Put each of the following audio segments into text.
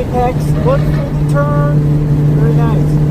apex, look through the turn. Very nice.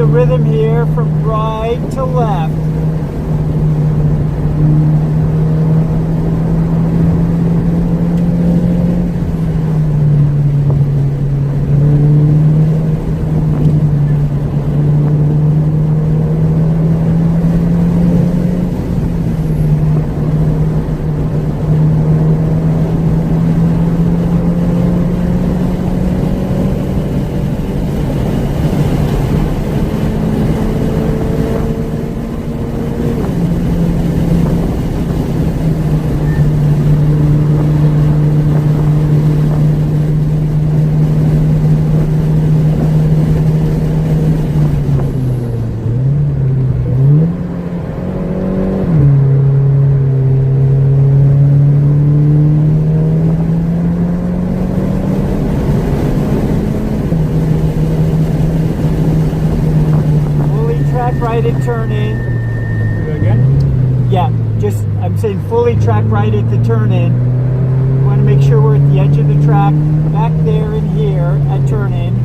Rhythm here from right to left. Righted turn in. Do it again? Yeah, just I'm saying fully track right at the turn in. We want to make sure we're at the edge of the track, back there and here at turn in.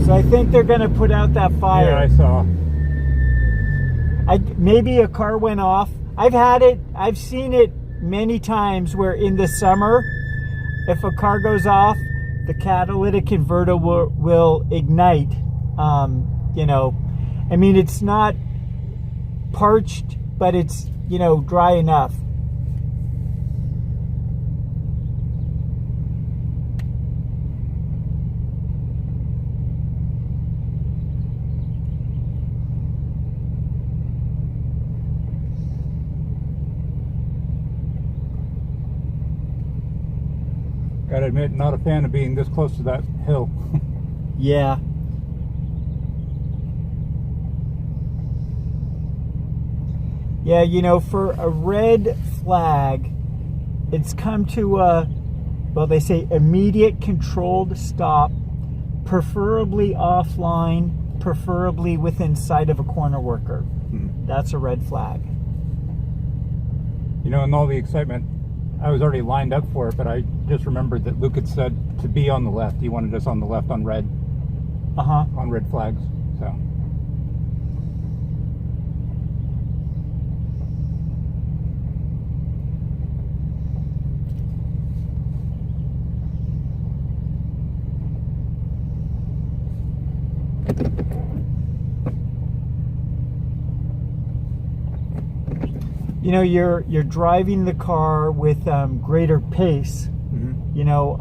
I think they're going to put out that fire. Yeah, I saw. Maybe a car went off. I've seen it many times where in the summer, if a car goes off, the catalytic converter will ignite. You know, I mean, it's not parched, but it's, you know, dry enough. Gotta admit, not a fan of being this close to that hill. Yeah. Yeah, you know, for a red flag, it's come to a, well, they say immediate controlled stop, preferably offline, preferably within sight of a corner worker. Mm-hmm. That's a red flag. You know, in all the excitement, I was already lined up for it, but I just remembered that Luke had said to be on the left. He wanted us on the left on red. On red flags, so. you know, you're driving the car with greater pace. Mm-hmm. You know,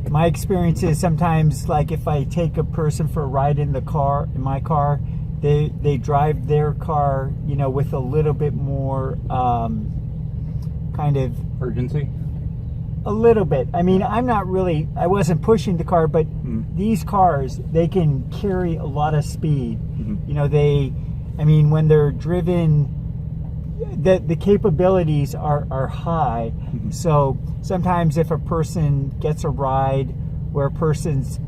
my experience is sometimes, like, if I take a person for a ride in my car, they drive their car, you know, with a little bit more kind of urgency. A little bit. I mean, I wasn't pushing the car, but these cars, they can carry a lot of speed. Mm-hmm. You know, when they're driven, the capabilities are high. Mm-hmm. So sometimes if a person gets a ride where a person's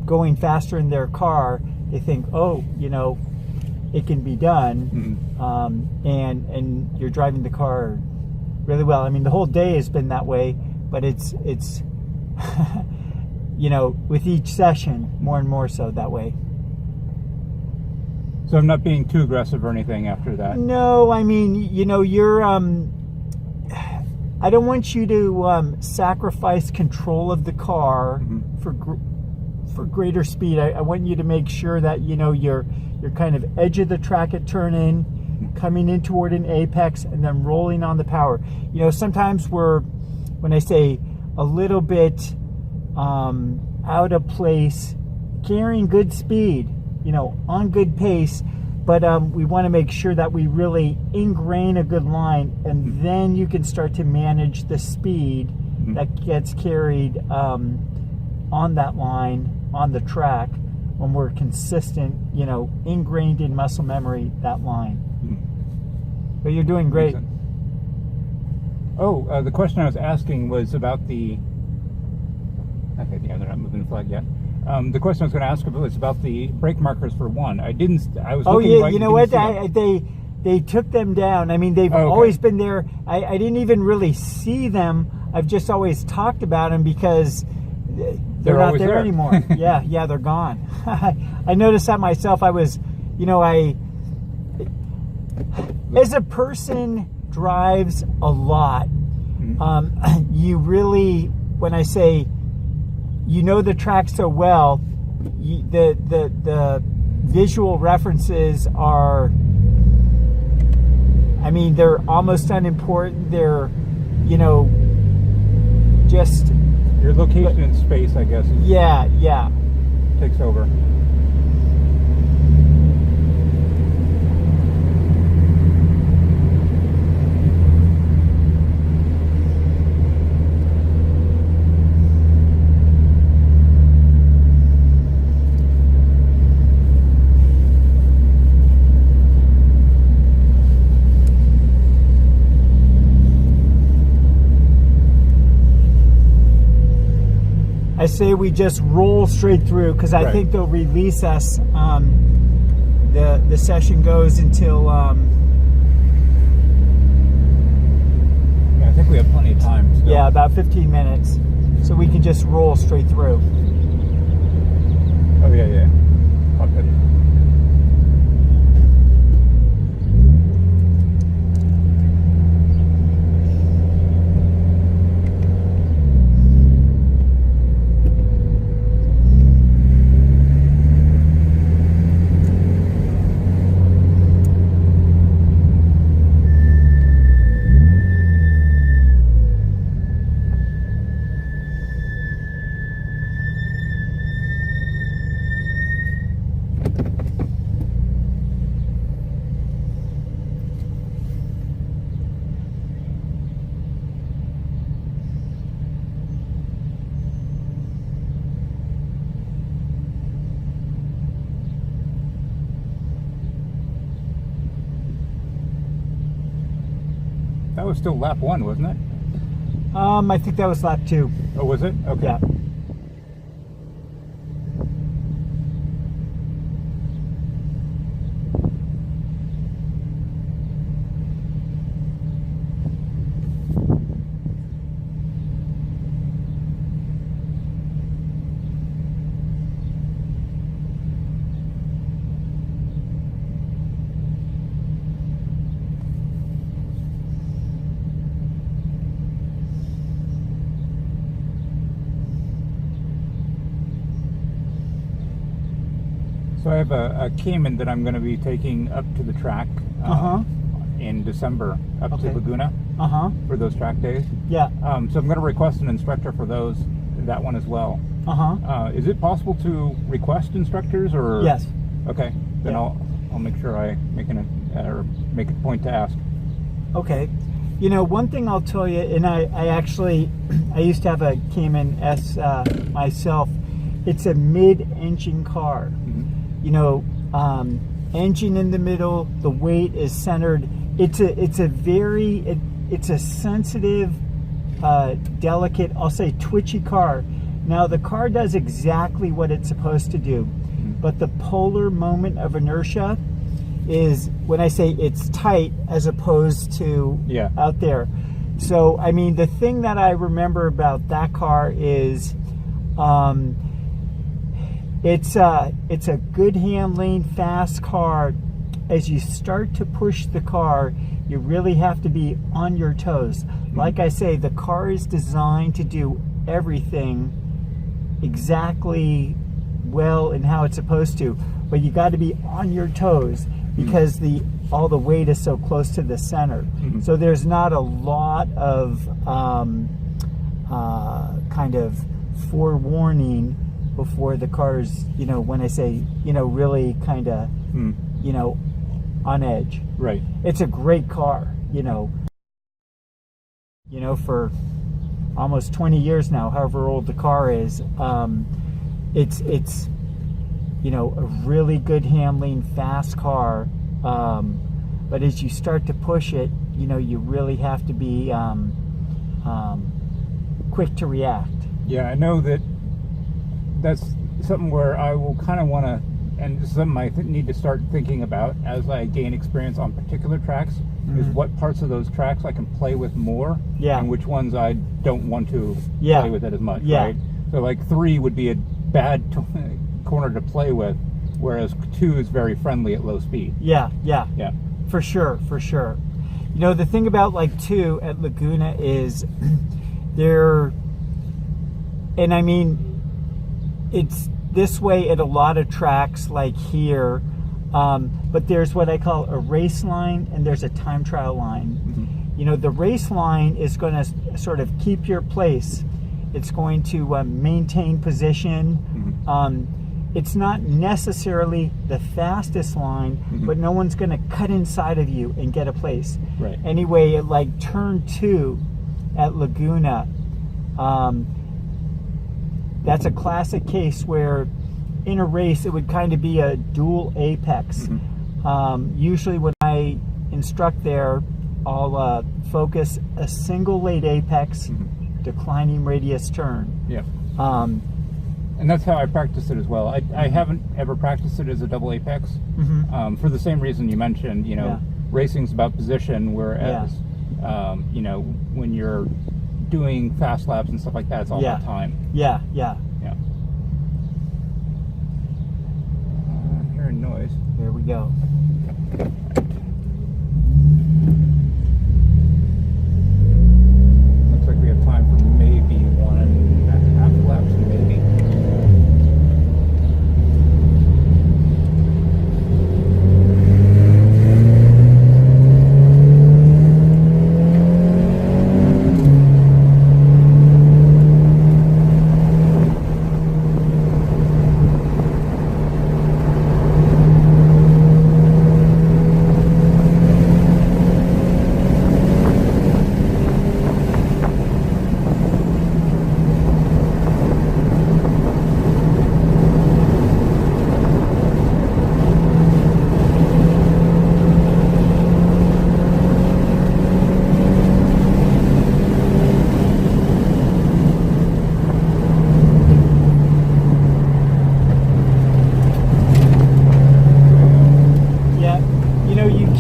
going faster in their car, they think, oh, you know, it can be done. Mm-hmm. And you're driving the car really well. I mean, the whole day has been that way, but it's you know, with each session, more and more so that way. So I'm not being too aggressive or anything after that. No, I mean, you know, you're I don't want you to sacrifice control of the car for greater speed. I want you to make sure that, you know, you're kind of edge of the track at turn in, coming in toward an apex, and then rolling on the power. You know, sometimes when I say a little bit out of place, carrying good speed, you know, on good pace, but we want to make sure that we really ingrain a good line, and then you can start to manage the speed that gets carried on that line, on the track, when we're consistent, you know, ingrained in muscle memory, that line. But you're doing great. Oh, the question I was asking was about the... Okay, yeah, they're not moving the flag yet. The question I was going to ask was about the brake markers for one. I was Oh, looking yeah, right, you know what? They took them down. I mean, they've always been there. I didn't even really see them. I've just always talked about them because they're not there anymore. Yeah, they're gone. I noticed that myself. I was, you know, as a person drives a lot, you really, when I say you know the track so well, the visual references are, I mean, they're almost unimportant. They're, you know, just your location in space, I guess. Yeah. Takes over. I say we just roll straight through because I think they'll release us. The session goes until. Yeah, I think we have plenty of time. Still. Yeah, about 15 minutes, so we can just roll straight through. Oh yeah. Okay. That was still lap 1, wasn't it? I think that was lap 2. Oh, was it? Okay. Yeah. So I have a Cayman that I'm going to be taking up to the track in December, up to Laguna for those track days. Yeah. So I'm going to request an instructor for that one as well. Is it possible to request instructors, or? Yes. Okay, then I'll make sure I make a point to ask. Okay. You know, one thing I'll tell you, and I actually I used to have a Cayman S myself. It's a mid-engine car. You know, engine in the middle, the weight is centered. It's a sensitive, delicate, I'll say twitchy car. Now the car does exactly what it's supposed to do, but the polar moment of inertia is when I say it's tight as opposed to out there. So I mean, the thing that I remember about that car is it's a good handling, fast car. As you start to push the car, you really have to be on your toes. Like I say, the car is designed to do everything exactly well and how it's supposed to, but you got to be on your toes because all the weight is so close to the center. So there's not a lot of kind of forewarning before the car's, you know, when I say, you know, really kind of, you know, on edge. Right. It's a great car, you know, for almost 20 years now, however old the car is. It's you know, a really good handling, fast car. But as you start to push it, you know, you really have to be quick to react. Yeah, I know that's something where I will kind of want to, and this is something I need to start thinking about as I gain experience on particular tracks, is what parts of those tracks I can play with more, and which ones I don't want to play with it as much, right? So like 3 would be a bad corner to play with, whereas 2 is very friendly at low speed. Yeah. For sure. You know, the thing about like 2 at Laguna is and I mean, it's this way at a lot of tracks like here, but there's what I call a race line and there's a time trial line. You know, the race line is going to sort of keep your place. It's going to maintain position. It's not necessarily the fastest line, but no one's going to cut inside of you and get a place. Right. Anyway, at like turn 2 at Laguna, that's a classic case where in a race it would kind of be a dual apex. Usually when I instruct there, I'll focus a single late apex, declining radius turn. And that's how I practice it as well. I haven't ever practiced it as a double apex, for the same reason you mentioned. You know, racing's about position, whereas you know, when you're doing fast laps and stuff like that, it's all about time. Yeah. I'm hearing noise. There we go. Looks like we have time for maybe 1.5 laps, maybe.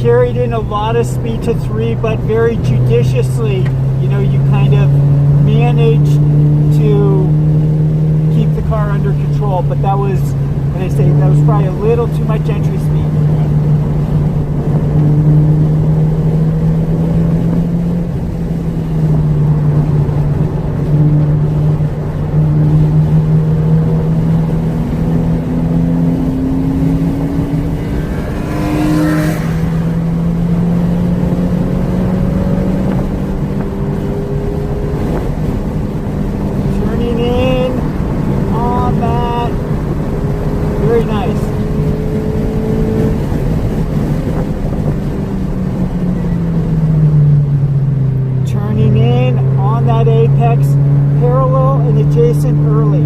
Carried in a lot of speed to 3, but very judiciously. You know, you kind of managed to keep the car under control, but that was, when I say, that was probably a little too much entry speed. on that apex, parallel and adjacent early.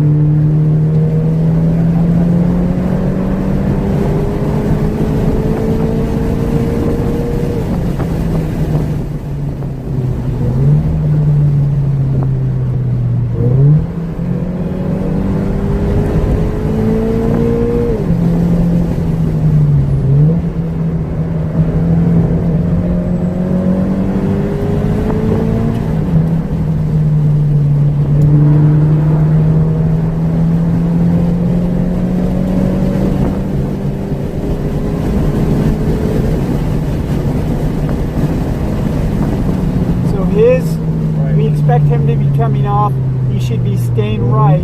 We expect him to be coming off. He should be staying right.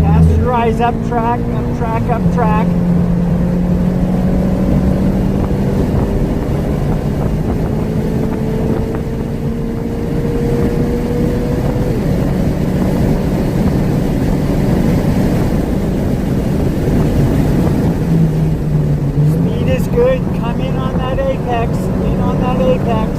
Cast your eyes up track, up track, up track. Good, come in on that apex, in on that apex.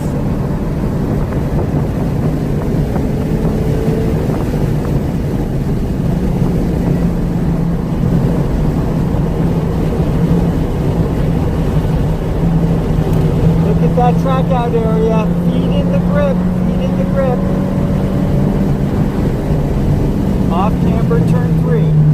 Look at that track out area, feet in the grip, feet in the grip. Off camber, turn 3.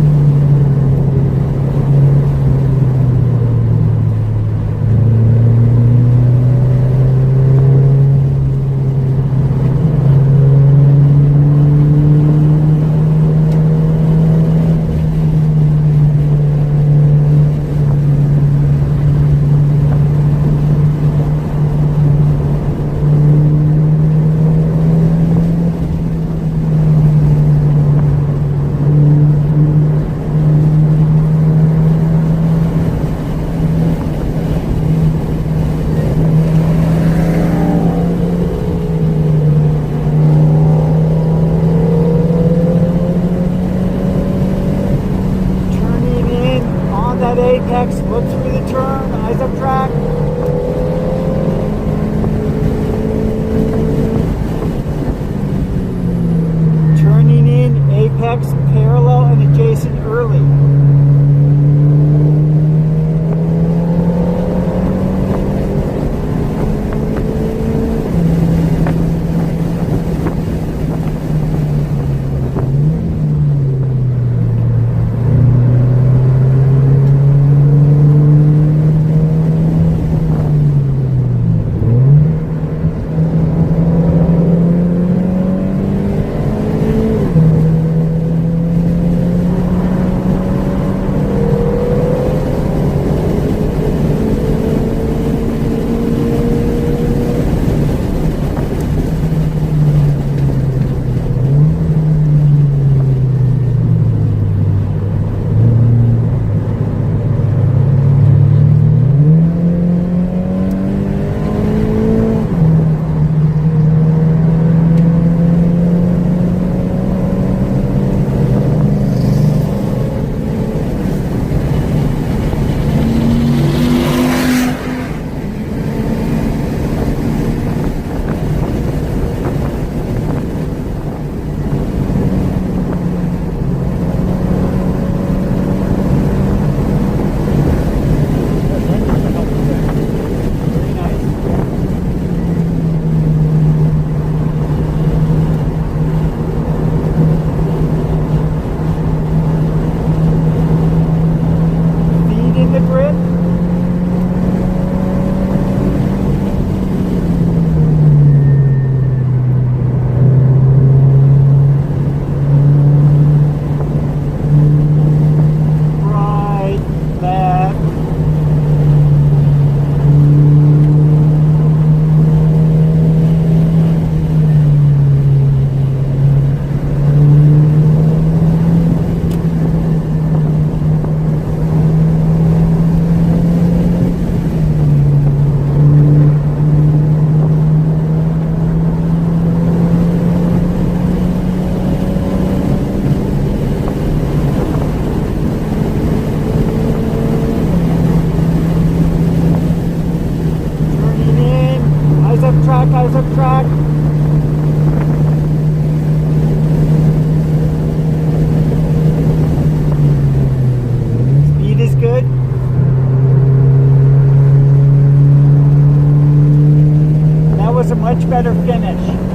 Apex, look through the turn, eyes up track. Turning in, apex, parallel and adjacent early. much better finish.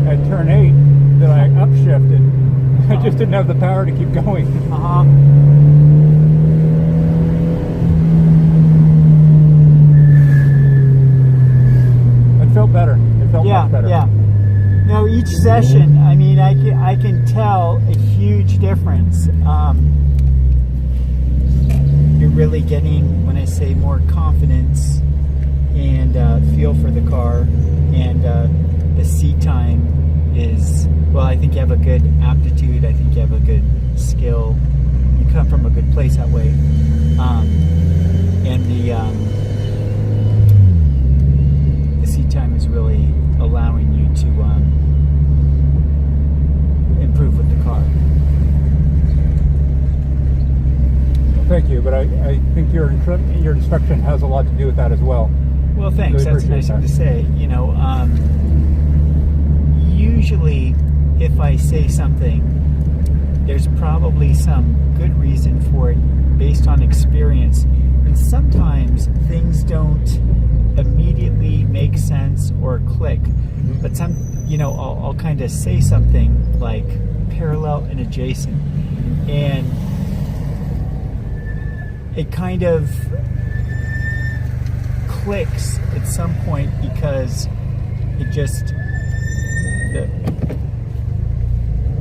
At turn 8 that I upshifted. I just didn't have the power to keep going. It felt better. It felt much better. Yeah. No, each session, I mean, I can tell a huge difference. You're really getting, when I say more confidence and feel for the car, and the seat time is, well, I think you have a good aptitude. I think you have a good skill. You come from a good place that way. And the seat time is really allowing you to improve with the car. Thank you, but I think your instruction has a lot to do with that as well. Well, thanks. That's nice to say. You know, usually if I say something, there's probably some good reason for it based on experience. And sometimes things don't immediately make sense or click. Mm-hmm. But I'll kind of say something like parallel and adjacent. And it kind of clicks at some point because it just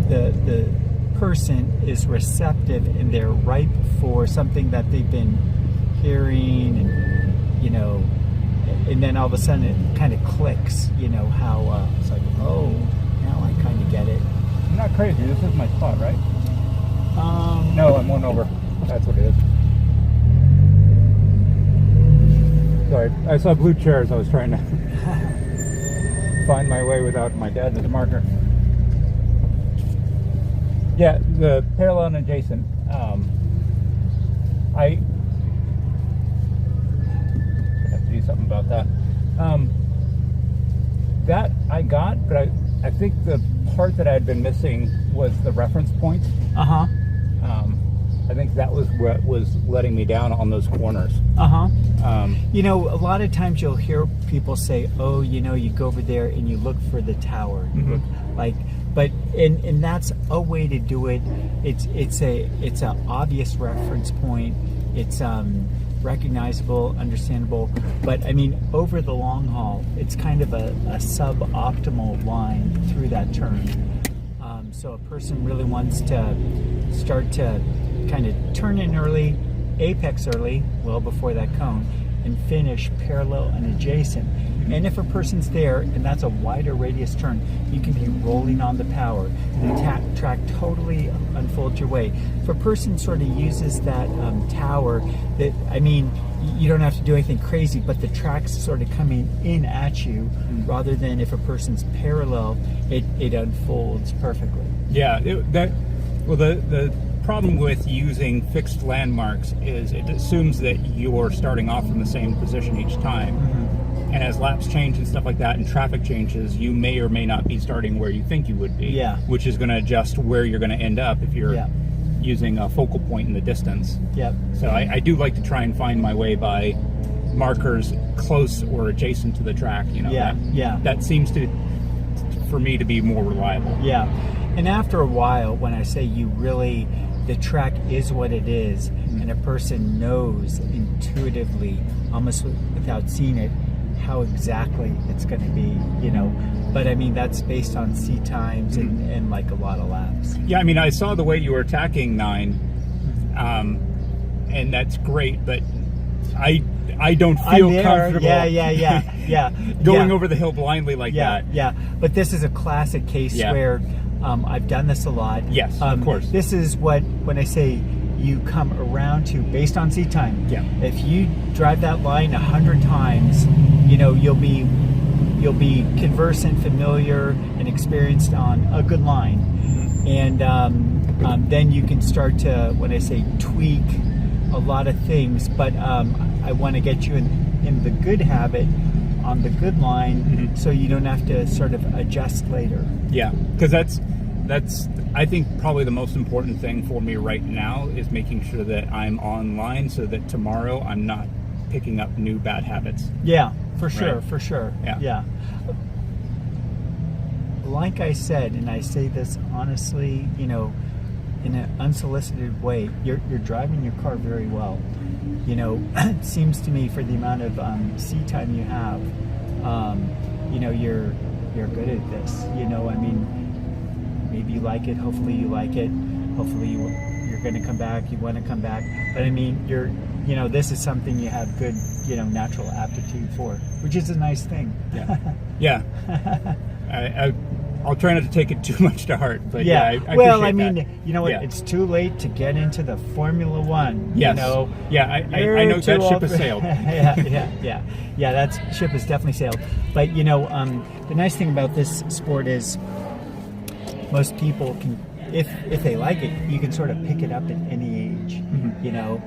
the person is receptive and they're ripe for something that they've been hearing, and then all of a sudden it kind of clicks, how it's like, oh, now I kind of get it. I'm not crazy. This is my spot, right? No, I'm one over. That's what it is. Sorry, I saw blue chairs. I was trying to find my way without my dad as a marker. Yeah, the parallel and adjacent. I have to do something about that. That I got, but I think the part that I had been missing was the reference point. I think that was what was letting me down on those corners. A lot of times you'll hear people say, oh, you go over there and you look for the tower. You look and that's a way to do it. It's a obvious reference point. It's recognizable, understandable, but I mean, over the long haul, it's kind of a suboptimal line through that turn. So a person really wants to start to kind of turn in early, apex early, well before that cone, and finish parallel and adjacent. And if a person's there and that's a wider radius turn, you can be rolling on the power. The track totally unfolds your way. If a person sort of uses that tower, you don't have to do anything crazy, but the track's sort of coming in at you, rather than if a person's parallel, it unfolds perfectly. Yeah, the problem with using fixed landmarks is it assumes that you're starting off from the same position each time. And as laps change and stuff like that, and traffic changes, you may or may not be starting where you think you would be, which is going to adjust where you're going to end up if you're using a focal point in the distance. So I do like to try and find my way by markers close or adjacent to the track. That seems to, for me, to be more reliable. And after a while, when I say the track is what it is, and a person knows intuitively, almost without seeing it, how exactly it's going to be, but I mean, that's based on seat times and like a lot of laps. Yeah, I mean, I saw the way you were attacking 9, and that's great, but I don't feel comfortable. Yeah. Going over the hill blindly like that. Yeah. But this is a classic case where I've done this a lot. Yes, of course. This is what, when I say you come around to based on seat time. Yeah. If you drive that line 100 times, you know, you'll be conversant, familiar, and experienced on a good line. And then you can start to, when I say tweak, a lot of things. But I want to get you in the good habit on the good line, so you don't have to sort of adjust later. Yeah, because that's I think probably the most important thing for me right now is making sure that I'm online so that tomorrow I'm not picking up new bad habits. Yeah, for sure, Right. for sure. Yeah. Like I said, and I say this honestly, you know, in an unsolicited way, you're driving your car very well. You know, it seems to me for the amount of seat time you have, you know, you're good at this. You know, I mean, maybe you like it. Hopefully you like it. Hopefully you're going to come back. You want to come back. But I mean, you know, this is something you have good, you know, natural aptitude for, which is a nice thing. Yeah. I'll try not to take it too much to heart, but I well, I appreciate mean, that. you know what? Yeah. It's too late to get into the Formula One. Yes. You know. Yeah, I know that ship has sailed. Yeah. That ship has definitely sailed. But you know, the nice thing about this sport is most people can, if they like it, you can sort of pick it up at any age. You know.